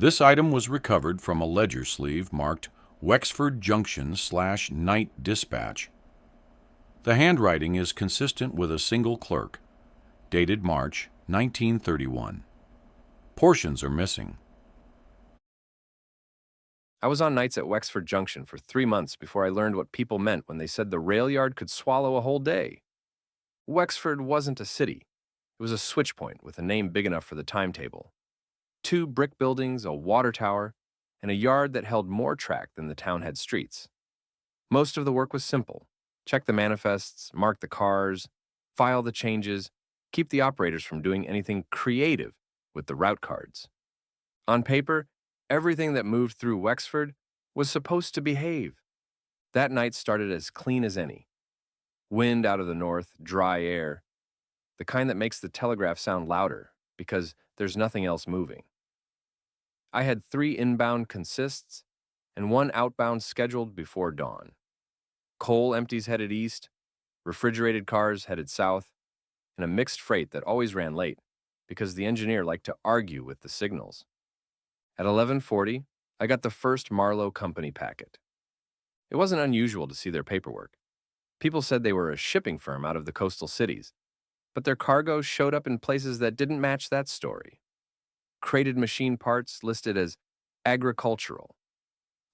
This item was recovered from a ledger sleeve marked Wexford Junction/Night Dispatch. The handwriting is consistent with a single clerk, dated March 1931. Portions are missing. I was on nights at Wexford Junction for 3 months before I learned what people meant when they said the rail yard could swallow a whole day. Wexford wasn't a city. It was a switch point with a name big enough for the timetable. 2 brick buildings, a water tower, and a yard that held more track than the town had streets. Most of the work was simple. Check the manifests, mark the cars, file the changes, keep the operators from doing anything creative with the route cards. On paper, everything that moved through Wexford was supposed to behave. That night started as clean as any. Wind out of the north, dry air, the kind that makes the telegraph sound louder because there's nothing else moving. I had 3 inbound consists and 1 outbound scheduled before dawn. Coal empties headed east, refrigerated cars headed south, and a mixed freight that always ran late because the engineer liked to argue with the signals. At 11:40, I got the first Marlowe Company packet. It wasn't unusual to see their paperwork. People said they were a shipping firm out of the coastal cities, but their cargo showed up in places that didn't match that story. Crated machine parts listed as agricultural,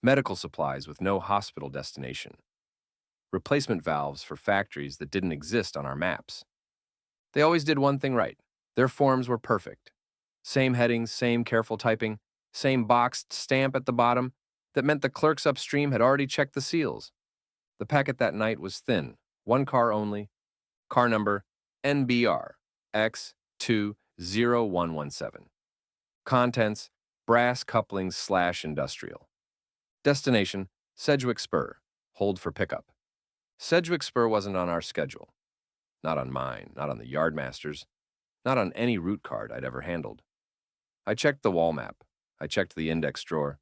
medical supplies with no hospital destination, replacement valves for factories that didn't exist on our maps. They always did one thing right. Their forms were perfect. Same headings, same careful typing, same boxed stamp at the bottom that meant the clerks upstream had already checked the seals. The packet that night was thin, 1 car only, car number NBR X20117. Contents, brass couplings/industrial. Destination, Sedgwick Spur, hold for pickup. Sedgwick Spur wasn't on our schedule. Not on mine, not on the yardmaster's, not on any route card I'd ever handled. I checked the wall map. I checked the index drawer.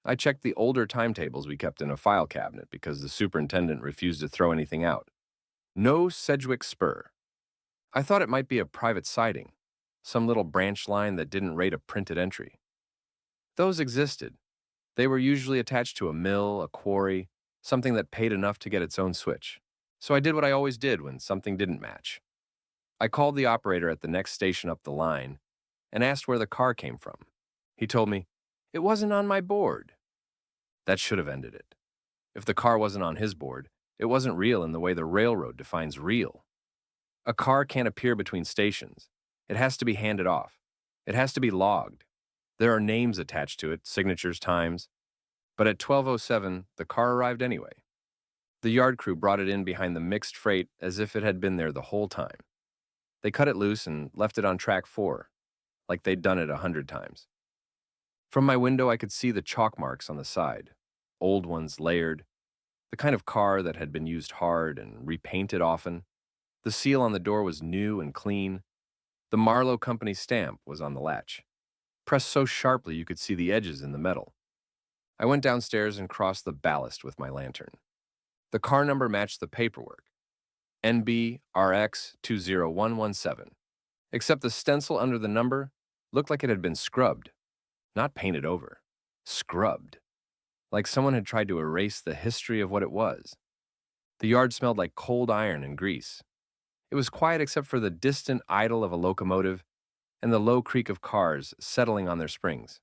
I checked the older timetables we kept in a file cabinet because the superintendent refused to throw anything out. No Sedgwick Spur. I thought it might be a private siding, some little branch line that didn't rate a printed entry. Those existed. They were usually attached to a mill, a quarry, something that paid enough to get its own switch. So I did what I always did when something didn't match. I called the operator at the next station up the line and asked where the car came from. He told me, "It wasn't on my board." That should have ended it. If the car wasn't on his board, it wasn't real in the way the railroad defines real. A car can't appear between stations. It has to be handed off. It has to be logged. There are names attached to it, signatures, times. But at 12:07, the car arrived anyway. The yard crew brought it in behind the mixed freight as if it had been there the whole time. They cut it loose and left it on track 4, like they'd done it 100 times. From my window, I could see the chalk marks on the side, old ones layered, the kind of car that had been used hard and repainted often. The seal on the door was new and clean. The Marlowe Company stamp was on the latch, pressed so sharply you could see the edges in the metal. I went downstairs and crossed the ballast with my lantern. The car number matched the paperwork, NBRX20117, except the stencil under the number looked like it had been scrubbed, not painted over, scrubbed, like someone had tried to erase the history of what it was. The yard smelled like cold iron and grease. It was quiet except for the distant idle of a locomotive and the low creak of cars settling on their springs.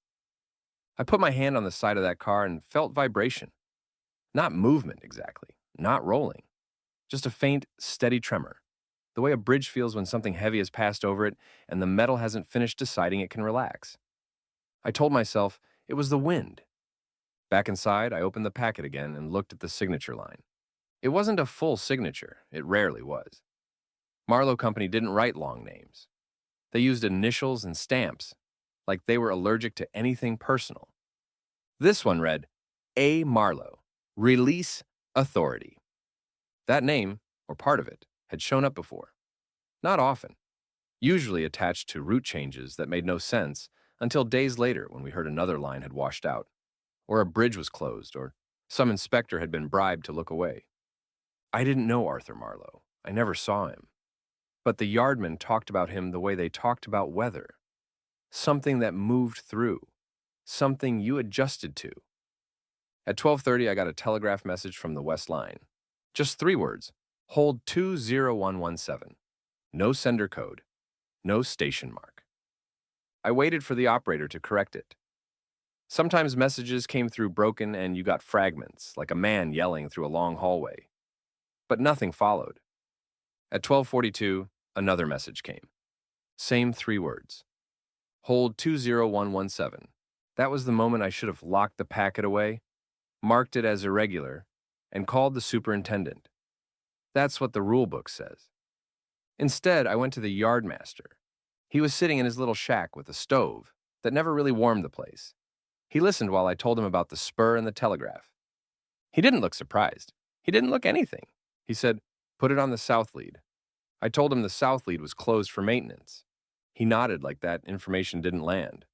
I put my hand on the side of that car and felt vibration. Not movement exactly, not rolling, just a faint, steady tremor, the way a bridge feels when something heavy has passed over it and the metal hasn't finished deciding it can relax. I told myself it was the wind. Back inside, I opened the packet again and looked at the signature line. It wasn't a full signature, it rarely was. Marlowe Company didn't write long names. They used initials and stamps, like they were allergic to anything personal. This one read, A. Marlowe, Release Authority. That name, or part of it, had shown up before. Not often. Usually attached to route changes that made no sense until days later when we heard another line had washed out, or a bridge was closed, or some inspector had been bribed to look away. I didn't know Arthur Marlowe. I never saw him. But the yardmen talked about him the way they talked about weather. Something that moved through. something you adjusted to. At 12:30, I got a telegraph message from the West Line. Just 3 words. Hold 20117. No sender code. No station mark. I waited for the operator to correct it. Sometimes messages came through broken and you got fragments, like a man yelling through a long hallway. But nothing followed. At 12:42, another message came. Same 3 words. Hold 20117. That was the moment I should have locked the packet away, marked it as irregular, and called the superintendent. That's what the rule book says. Instead, I went to the yardmaster. He was sitting in his little shack with a stove that never really warmed the place. He listened while I told him about the spur and the telegraph. He didn't look surprised. He didn't look anything. He said, "Put it on the south lead." I told him the south lead was closed for maintenance. He nodded like that information didn't land.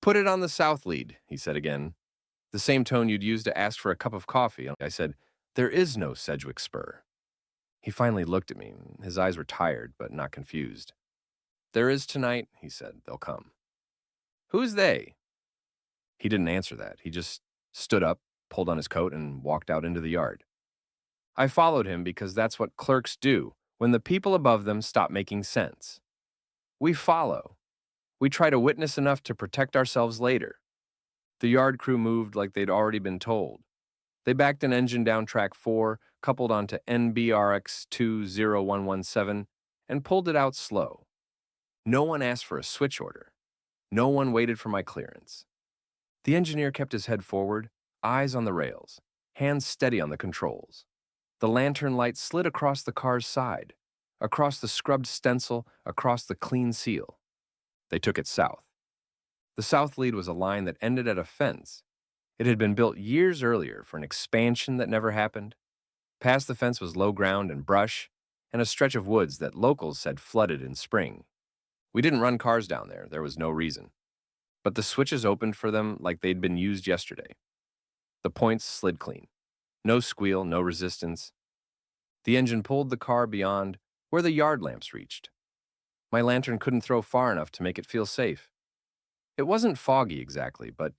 "Put it on the south lead," he said again. The same tone you'd use to ask for a cup of coffee. I said, "There is no Sedgwick Spur." He finally looked at me. His eyes were tired, but not confused. "There is tonight," he said. "They'll come." "Who's they?" He didn't answer that. He just stood up, pulled on his coat, and walked out into the yard. I followed him because that's what clerks do when the people above them stop making sense. We follow. We try to witness enough to protect ourselves later. The yard crew moved like they'd already been told. They backed an engine down track 4, coupled onto NBRX 20117, and pulled it out slow. No one asked for a switch order. No one waited for my clearance. The engineer kept his head forward, eyes on the rails, hands steady on the controls. The lantern light slid across the car's side, across the scrubbed stencil, across the clean seal. They took it south. The south lead was a line that ended at a fence. It had been built years earlier for an expansion that never happened. Past the fence was low ground and brush, and a stretch of woods that locals said flooded in spring. We didn't run cars down there was no reason. But the switches opened for them like they'd been used yesterday. The points slid clean. No squeal, no resistance. The engine pulled the car beyond where the yard lamps reached. My lantern couldn't throw far enough to make it feel safe. It wasn't foggy exactly, but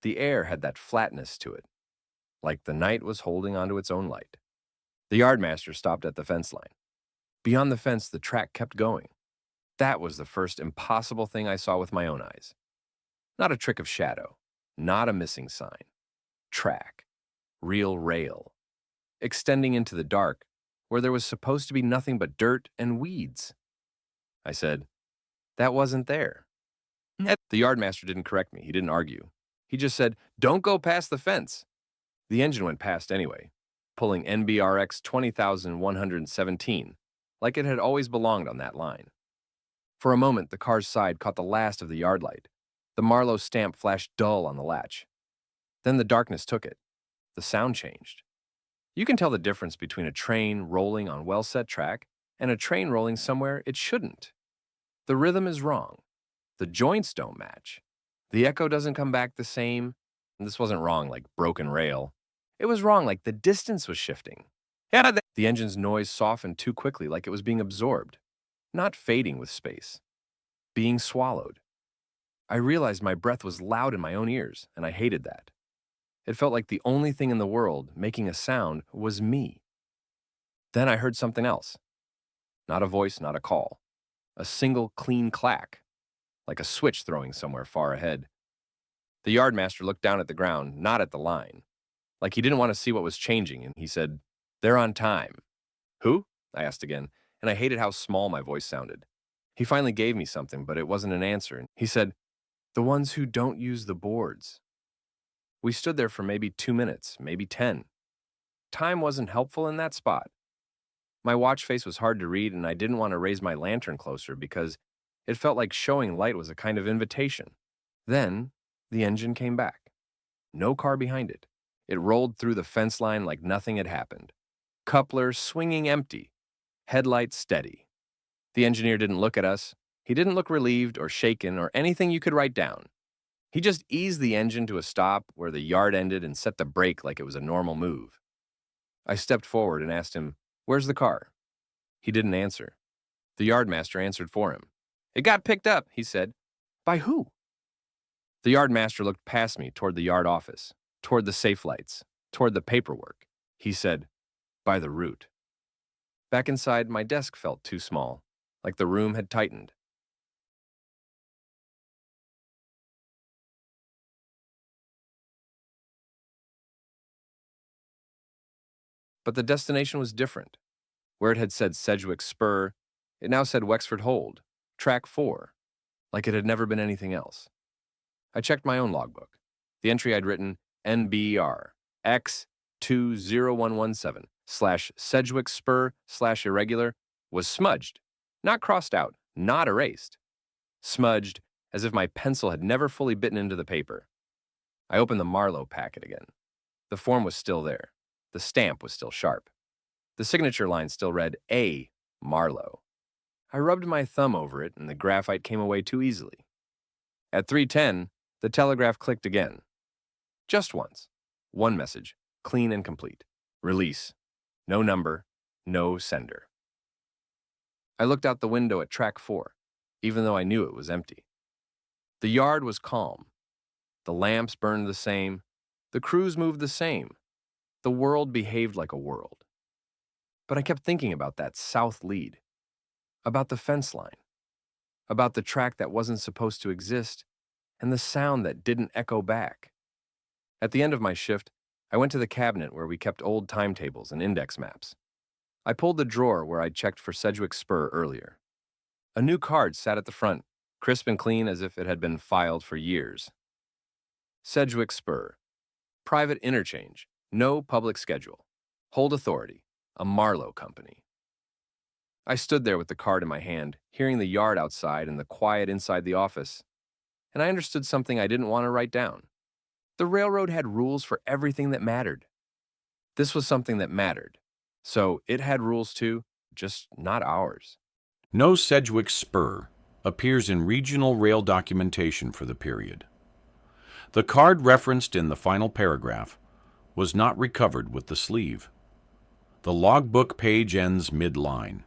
the air had that flatness to it, like the night was holding onto its own light. The yardmaster stopped at the fence line. Beyond the fence, the track kept going. That was the first impossible thing I saw with my own eyes. Not a trick of shadow, not a missing sign. Track. Real rail. Extending into the dark, where there was supposed to be nothing but dirt and weeds. I said, "That wasn't there." The yardmaster didn't correct me. He didn't argue. He just said, "Don't go past the fence." The engine went past anyway, pulling NBRX 20,117, like it had always belonged on that line. For a moment, the car's side caught the last of the yard light. The Marlowe stamp flashed dull on the latch. Then the darkness took it. The sound changed. You can tell the difference between a train rolling on well-set track and a train rolling somewhere it shouldn't. The rhythm is wrong. The joints don't match. The echo doesn't come back the same. And this wasn't wrong like broken rail. It was wrong like the distance was shifting. The engine's noise softened too quickly, like it was being absorbed, not fading with space, being swallowed. I realized my breath was loud in my own ears, and I hated that. It felt like the only thing in the world making a sound was me. Then I heard something else. Not a voice, not a call. A single clean clack, like a switch throwing somewhere far ahead. The yardmaster looked down at the ground, not at the line, like he didn't want to see what was changing, and he said, "They're on time." "Who?" I asked again, and I hated how small my voice sounded. He finally gave me something, but it wasn't an answer. He said, "The ones who don't use the boards." We stood there for maybe 2 minutes, maybe 10. Time wasn't helpful in that spot. My watch face was hard to read, and I didn't want to raise my lantern closer because it felt like showing light was a kind of invitation. Then, the engine came back. No car behind it. It rolled through the fence line like nothing had happened. Coupler swinging empty. Headlights steady. The engineer didn't look at us. He didn't look relieved or shaken or anything you could write down. He just eased the engine to a stop where the yard ended and set the brake like it was a normal move. I stepped forward and asked him, "Where's the car?" He didn't answer. The yardmaster answered for him. "It got picked up," he said. "By who?" The yard master looked past me toward the yard office, toward the safe lights, toward the paperwork. He said, "By the route." Back inside, my desk felt too small, like the room had tightened. But the destination was different. Where it had said Sedgwick Spur, it now said Wexford Hold, track 4, like it had never been anything else. I checked my own logbook. The entry I'd written, NBR X20117 / Sedgwick Spur / irregular, was smudged, not crossed out, not erased. Smudged, as if my pencil had never fully bitten into the paper. I opened the Marlowe packet again. The form was still there. The stamp was still sharp. The signature line still read A. Marlowe. I rubbed my thumb over it, and the graphite came away too easily. At 3:10, the telegraph clicked again. Just once. One message, clean and complete. Release. No number, no sender. I looked out the window at track 4, even though I knew it was empty. The yard was calm. The lamps burned the same. The crews moved the same. The world behaved like a world. But I kept thinking about that south lead, about the fence line, about the track that wasn't supposed to exist, and the sound that didn't echo back. At the end of my shift, I went to the cabinet where we kept old timetables and index maps. I pulled the drawer where I'd checked for Sedgwick Spur earlier. A new card sat at the front, crisp and clean as if it had been filed for years. Sedgwick Spur. Private interchange. No public schedule. Hold authority. A Marlowe company. I stood there with the card in my hand, hearing the yard outside and the quiet inside the office, and I understood something I didn't want to write down. The railroad had rules for everything that mattered. This was something that mattered, so it had rules too, just not ours. No Sedgwick Spur appears in regional rail documentation for the period. The card referenced in the final paragraph was not recovered with the sleeve. The logbook page ends mid-line.